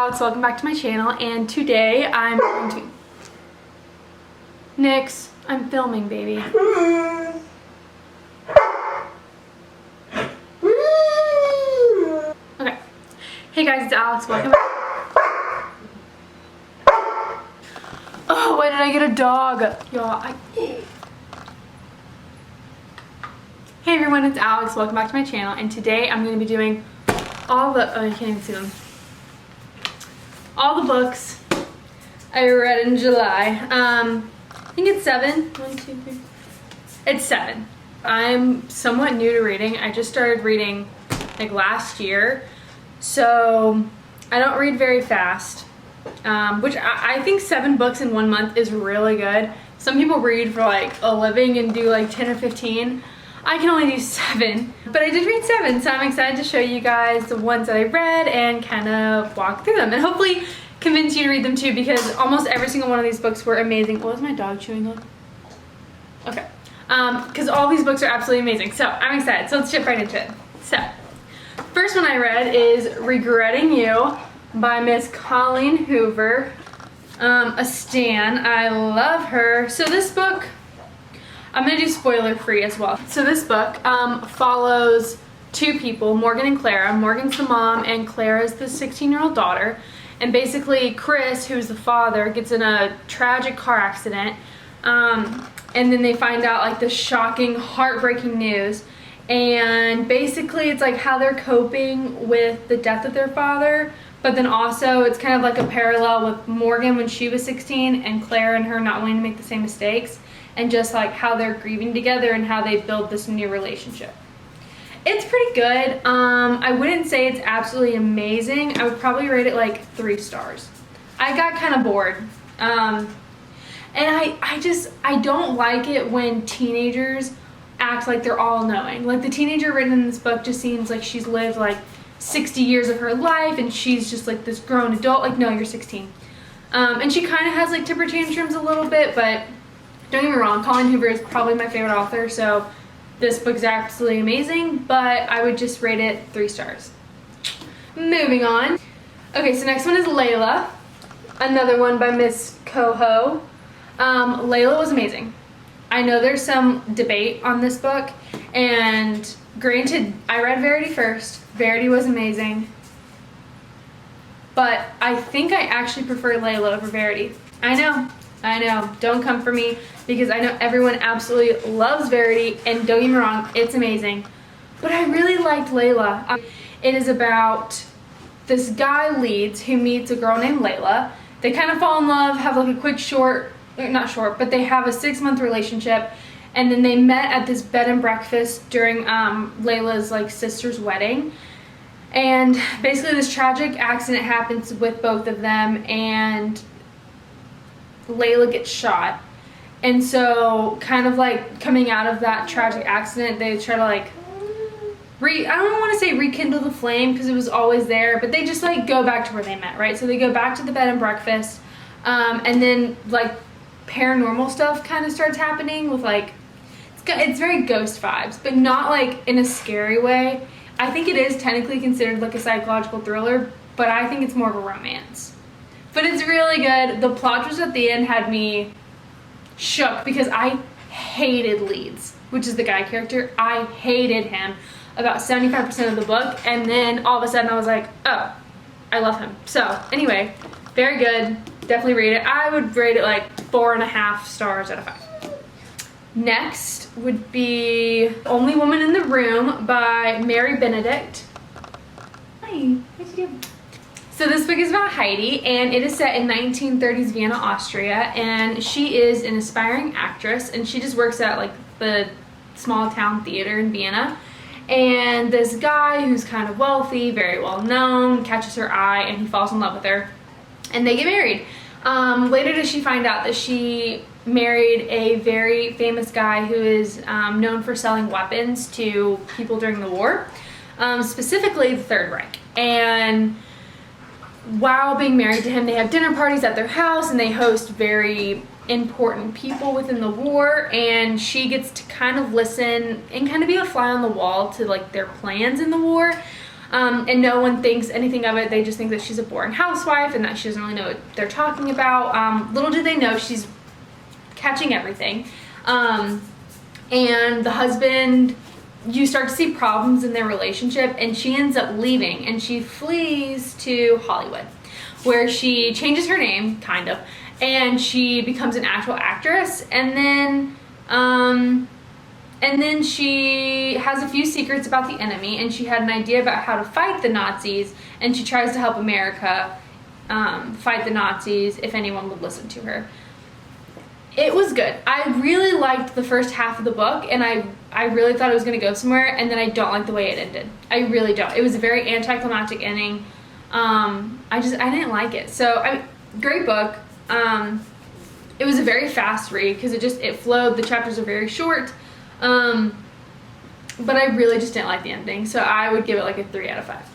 Alex, welcome back to my channel, and today I'm going to... Nix, I'm filming, baby. Okay. Hey guys, it's Alex, welcome back. Oh, why did I get a dog? Y'all, Hey everyone, it's Alex, welcome back to my channel, and today I'm going to be doing all the... Oh, you can't even see them. All the books I read in July. I think it's 7. 1, 2, 3. It's 7. I'm somewhat new to reading. I just started reading like last year, so I don't read very fast, which I think 7 books in 1 month is really good. Some people read for like a living and do like 10 or 15. I can only do 7, but I did read 7, so I'm excited to show you guys the ones that I read and kind of walk through them and hopefully convince you to read them too, because almost every single one of these books were amazing. What was my dog chewing on? Okay. Because all these books are absolutely amazing, so I'm excited. So let's jump right into it. So, first one I read is Regretting You by Miss Colleen Hoover. A stan. I love her. So this book, I'm going to do spoiler free as well. So this book follows 2 people, Morgan and Clara. Morgan's the mom and Clara's the 16-year-old daughter. And basically Chris, who's the father, gets in a tragic car accident. And then they find out like the shocking, heartbreaking news. And basically it's like how they're coping with the death of their father. But then also it's kind of like a parallel with Morgan when she was 16 and Clara and her not wanting to make the same mistakes. And just like how they're grieving together and how they build this new relationship. It's pretty good. I wouldn't say it's absolutely amazing. I would probably rate it like 3 stars. I got kind of bored. And I don't like it when teenagers act like they're all knowing. Like the teenager written in this book just seems like she's lived like 60 years of her life and she's just like this grown adult. Like, no, you're 16. And she kind of has like temper tantrums a little bit, but don't get me wrong, Colleen Hoover is probably my favorite author, so this book's absolutely amazing, but I would just rate it 3 stars. Moving on. Okay, so next one is Layla, another one by Miss Coho. Layla was amazing. I know there's some debate on this book, and granted, I read Verity first. Verity was amazing, but I think I actually prefer Layla over Verity. I know, don't come for me, because I know everyone absolutely loves Verity, and don't get me wrong, it's amazing. But I really liked Layla. It is about this guy Leeds who meets a girl named Layla. They kind of fall in love, have like a quick not short, but they have a 6-month relationship, and then they met at this bed and breakfast during Layla's like sister's wedding. And basically this tragic accident happens with both of them, and Layla gets shot. And so kind of like coming out of that tragic accident, they try to like I don't want to say rekindle the flame, because it was always there, but they just like go back to where they met, right? So they go back to the bed and breakfast, and then like paranormal stuff kind of starts happening with like, it's very ghost vibes, but not like in a scary way. I think it is technically considered like a psychological thriller, but I think it's more of a romance. But it's really good. The plot twist at the end had me shook, because I hated Leeds, which is the guy character. I hated him about 75% of the book, and then all of a sudden I was like, oh, I love him. So anyway, very good. Definitely read it. I would rate it like 4.5 stars out of 5. Next would be Only Woman in the Room by Mary Benedict. Hi, what you doing? So this book is about Heidi, and it is set in 1930s Vienna, Austria, and she is an aspiring actress, and she just works at like the small town theater in Vienna. And this guy who's kind of wealthy, very well known, catches her eye, and he falls in love with her, and they get married. Later does she find out that she married a very famous guy who is known for selling weapons to people during the war, specifically the Third Reich. And while being married to him, they have dinner parties at their house, and they host very important people within the war, and she gets to kind of listen and kind of be a fly on the wall to like their plans in the war. And no one thinks anything of it. They just think that she's a boring housewife and that she doesn't really know what they're talking about. Little do they know she's catching everything. And the husband, you start to see problems in their relationship, and she ends up leaving and she flees to Hollywood, where she changes her name, kind of, and she becomes an actual actress. And then she has a few secrets about the enemy, and she had an idea about how to fight the Nazis, and she tries to help America fight the Nazis if anyone would listen to her. It was good. I really liked the first half of the book, and I really thought it was going to go somewhere, and then I don't like the way it ended. I really don't. It was a very anticlimactic ending. I didn't like it. So, great book. It was a very fast read because it flowed. The chapters are very short. But I really just didn't like the ending, so I would give it like a 3 out of 5.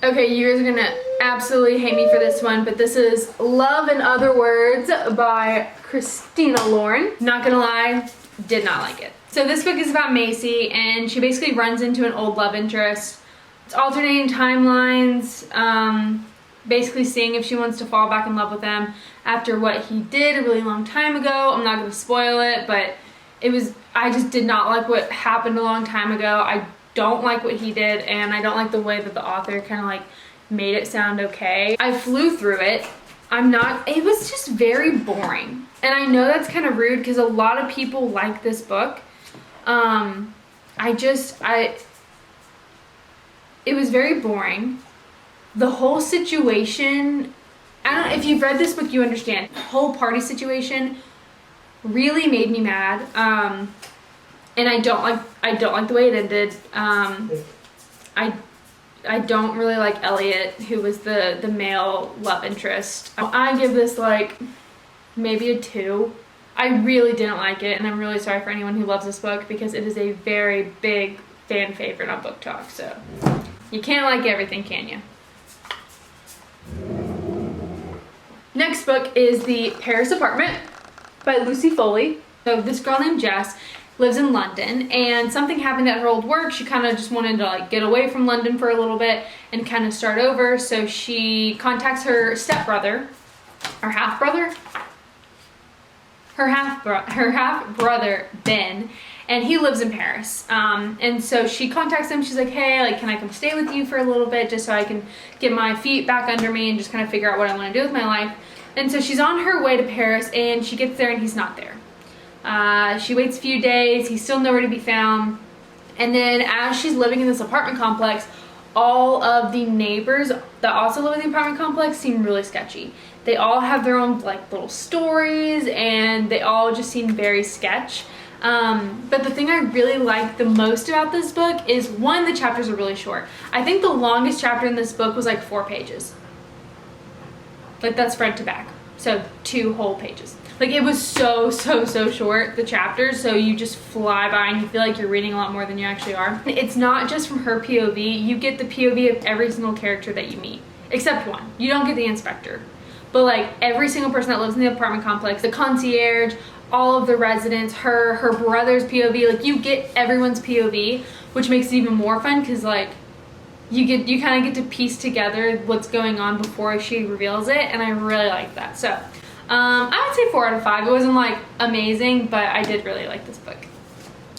Okay, you guys are gonna absolutely hate me for this one, but this is Love and Other Words by Christina Lauren. Not gonna lie, did not like it. So this book is about Macy, and she basically runs into an old love interest. It's alternating timelines, basically seeing if she wants to fall back in love with him after what he did a really long time ago. I'm not gonna spoil it, but I just did not like what happened a long time ago. I don't like what he did, and I don't like the way that the author kind of like made it sound okay. I flew through it. It was just very boring. And I know that's kind of rude because a lot of people like this book. It was very boring. The whole situation, I don't know, if you've read this book, you understand. The whole party situation really made me mad. And I don't like the way it ended. I don't really like Elliot, who was the male love interest. I give this like maybe a 2. I really didn't like it, and I'm really sorry for anyone who loves this book because it is a very big fan favorite on Book Talk. So you can't like everything, can you? Next book is The Paris Apartment by Lucy Foley. So this girl named Jess lives in London, and something happened at her old work. She kind of just wanted to like get away from London for a little bit and kind of start over. So she contacts her stepbrother, or half-brother, her half-brother Ben, and he lives in Paris. And so she contacts him. She's like, hey, like, can I come stay with you for a little bit just so I can get my feet back under me and just kind of figure out what I want to do with my life. And so she's on her way to Paris, and she gets there and he's not there. She waits a few days. He's still nowhere to be found. And then as she's living in this apartment complex, all of the neighbors that also live in the apartment complex seem really sketchy. They all have their own like little stories, and they all just seem very sketch. But the thing I really like the most about this book is, one, the chapters are really short. I think the longest chapter in this book was like 4 pages. Like, that's front to back. So 2 whole pages. Like, it was so short, the chapters, so you just fly by and you feel like you're reading a lot more than you actually are. It's not just from her POV. You get the POV of every single character that you meet, except one. You don't get the inspector. But like, every single person that lives in the apartment complex, the concierge, all of the residents, her brother's POV, like, you get everyone's POV, which makes it even more fun because like, you kind of get to piece together what's going on before she reveals it, and I really like that. So I would say 4 out of 5. It wasn't like amazing, but I did really like this book.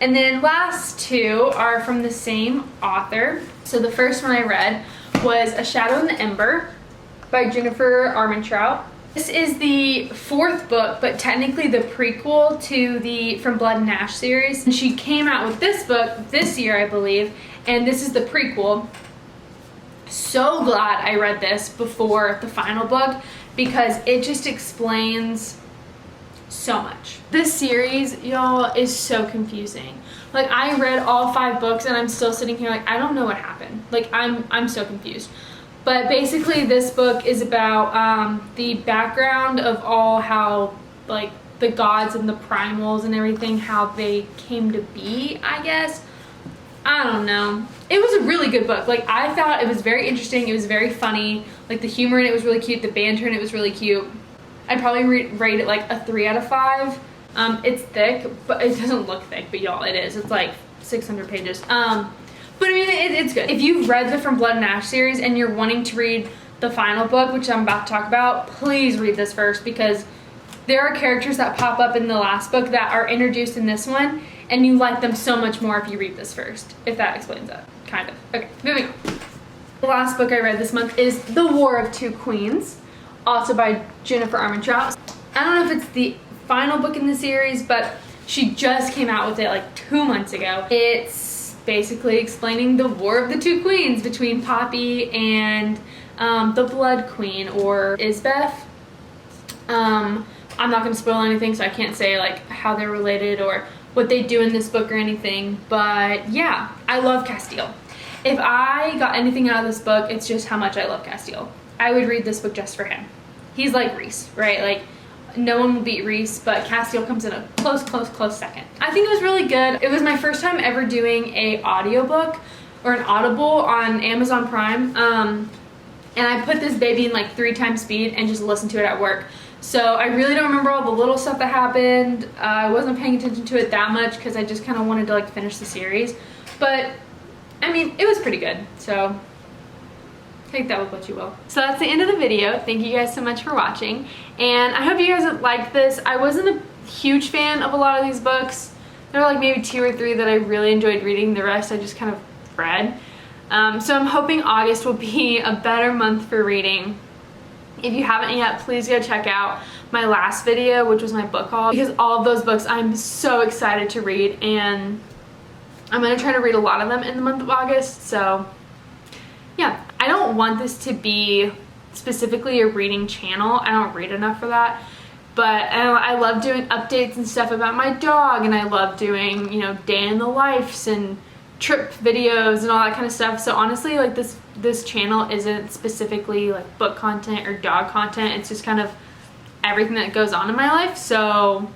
And then last 2 are from the same author. So the first one I read was A Shadow in the Ember by Jennifer Armentrout. This is the 4th book, but technically the prequel to the From Blood and Ash series. And she came out with this book this year, I believe, and this is the prequel. So glad I read this before the final book because it just explains so much. This series, y'all, is so confusing. Like, I read all 5 books and I'm still sitting here like, I don't know what happened. Like, I'm so confused. But basically this book is about the background of all how, like, the gods and the primals and everything, how they came to be, I guess. I don't know. It was a really good book. Like, I thought it was very interesting. It was very funny. Like, the humor in it was really cute. The banter in it was really cute. I'd probably rate it like a 3 out of 5. It's thick, but it doesn't look thick, but y'all, it is. It's like 600 pages. But I mean, it's good. If you've read the From Blood and Ash series and you're wanting to read the final book, which I'm about to talk about, please read this first, because there are characters that pop up in the last book that are introduced in this one, and you like them so much more if you read this first, if that explains it, kind of. Okay, moving on. The last book I read this month is The War of Two Queens, also by Jennifer Armentrout. I don't know if it's the final book in the series, but she just came out with it like 2 months ago. It's basically explaining the War of the Two Queens between Poppy and the Blood Queen, or Isbeth. I'm not going to spoil anything, so I can't say like how they're related or what they do in this book or anything, but yeah, I love Castile. If I got anything out of this book, it's just how much I love Castile. I would read this book just for him. He's like Reese, right? Like, no one will beat Reese, but Castile comes in a close second. I think it was really good. It was my first time ever doing a audiobook or an Audible on Amazon Prime, and I put this baby in like 3 times speed and just listened to it at work. So I really don't remember all the little stuff that happened. I wasn't paying attention to it that much because I just kind of wanted to like finish the series. But I mean, it was pretty good. So take that with what you will. So that's the end of the video. Thank you guys so much for watching. And I hope you guys liked this. I wasn't a huge fan of a lot of these books. There were like maybe 2 or 3 that I really enjoyed reading. The rest I just kind of read. So I'm hoping August will be a better month for reading. If you haven't yet, please go check out my last video, which was my book haul, because all of those books I'm so excited to read, and I'm going to try to read a lot of them in the month of August. So yeah, I don't want this to be specifically a reading channel. I don't read enough for that. But I love doing updates and stuff about my dog, and I love doing, you know, day in the lives and trip videos and all that kind of stuff. So honestly, like this channel isn't specifically like book content or dog content. It's just kind of everything that goes on in my life. So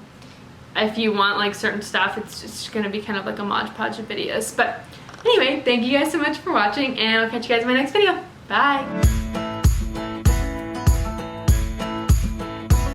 if you want like certain stuff, it's just gonna be kind of like a modge podge of videos. But anyway, thank you guys so much for watching, and I'll catch you guys in my next video. Bye.